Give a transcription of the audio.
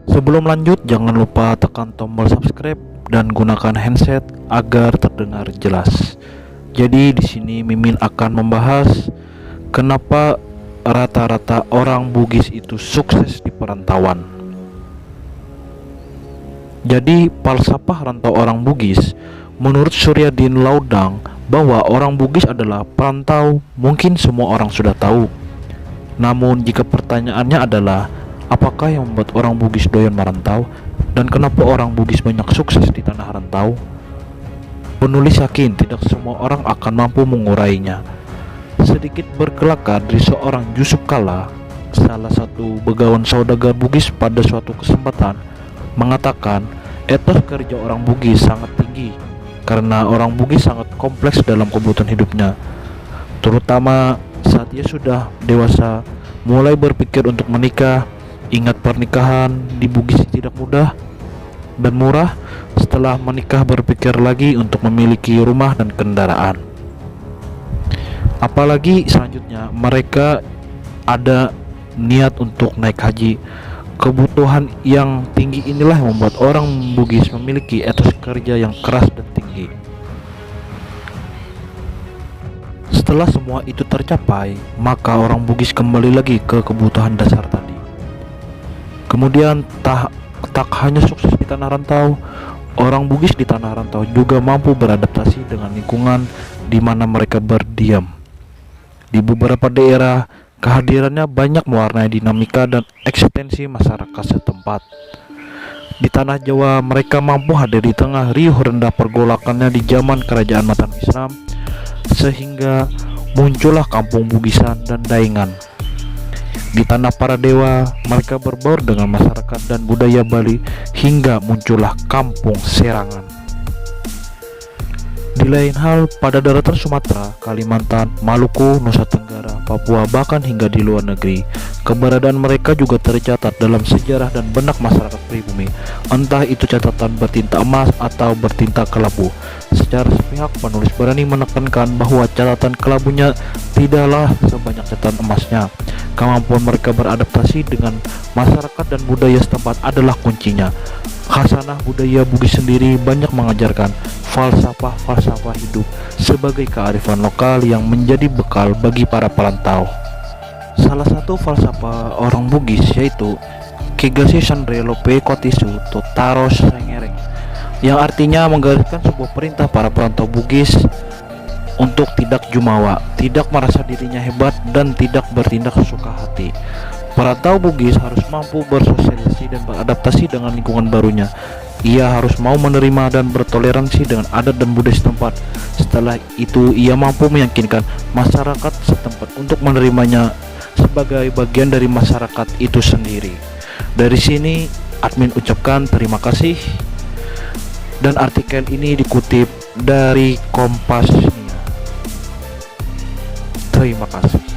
Sebelum lanjut, jangan lupa tekan tombol subscribe dan gunakan handset agar terdengar jelas. Jadi di sini Mimin akan membahas kenapa rata-rata orang Bugis itu sukses di perantauan. Jadi falsafah rantau orang Bugis menurut Suryadin Laudang bahwa orang Bugis adalah perantau mungkin semua orang sudah tahu. Namun jika pertanyaannya adalah apakah yang membuat orang Bugis doyan merantau dan kenapa orang Bugis banyak sukses di tanah rantau? Penulis yakin tidak semua orang akan mampu mengurainya. Sedikit berkelakar dari seorang Yusuf Kala, salah satu begawan saudagar Bugis pada suatu kesempatan, mengatakan etos kerja orang Bugis sangat tinggi karena orang Bugis sangat kompleks dalam kebutuhan hidupnya, terutama saat ia sudah dewasa mulai berpikir untuk menikah. Ingat, pernikahan di Bugis tidak mudah dan murah. Setelah menikah berpikir lagi untuk memiliki rumah dan kendaraan. Apalagi selanjutnya mereka ada niat untuk naik haji. Kebutuhan yang tinggi inilah yang membuat orang Bugis memiliki etos kerja yang keras dan tinggi. Setelah semua itu tercapai, maka orang Bugis kembali lagi ke kebutuhan dasar tadi. Kemudian tak hanya sukses di tanah rantau, orang Bugis di tanah rantau juga mampu beradaptasi dengan lingkungan di mana mereka berdiam. Di beberapa daerah, kehadirannya banyak mewarnai dinamika dan eksistensi masyarakat setempat. Di tanah Jawa, mereka mampu hadir di tengah riuh rendah pergolakannya di zaman kerajaan Mataram Islam, sehingga muncullah kampung Bugisan dan Daengan. Di tanah para dewa, mereka berbaur dengan masyarakat dan budaya Bali hingga muncullah kampung Serangan. Di lain hal, pada daratan Sumatera, Kalimantan, Maluku, Nusa Tenggara, Papua, bahkan hingga di luar negeri, keberadaan mereka juga tercatat dalam sejarah dan benak masyarakat pribumi, entah itu catatan bertinta emas atau bertinta kelabu. Secara sepihak, penulis berani menekankan bahwa catatan kelabunya tidaklah sebanyak catatan emasnya. Kemampuan mereka beradaptasi dengan masyarakat dan budaya setempat adalah kuncinya. Khasanah budaya Bugis sendiri banyak mengajarkan falsafah hidup sebagai kearifan lokal yang menjadi bekal bagi para perantau. Salah satu falsafah orang Bugis yaitu Kegasi Sandrelope Kotisu Totaros Sengereng, yang artinya menggariskan sebuah perintah para perantau Bugis untuk tidak jumawa, tidak merasa dirinya hebat, dan tidak bertindak sesuka hati. Perantau Bugis harus mampu bersosialisasi dan beradaptasi dengan lingkungan barunya. Ia harus mau menerima dan bertoleransi dengan adat dan budaya setempat. Setelah itu, ia mampu meyakinkan masyarakat setempat untuk menerimanya sebagai bagian dari masyarakat itu sendiri. Dari sini, admin ucapkan terima kasih, dan artikel ini dikutip dari Kompas. Terima kasih.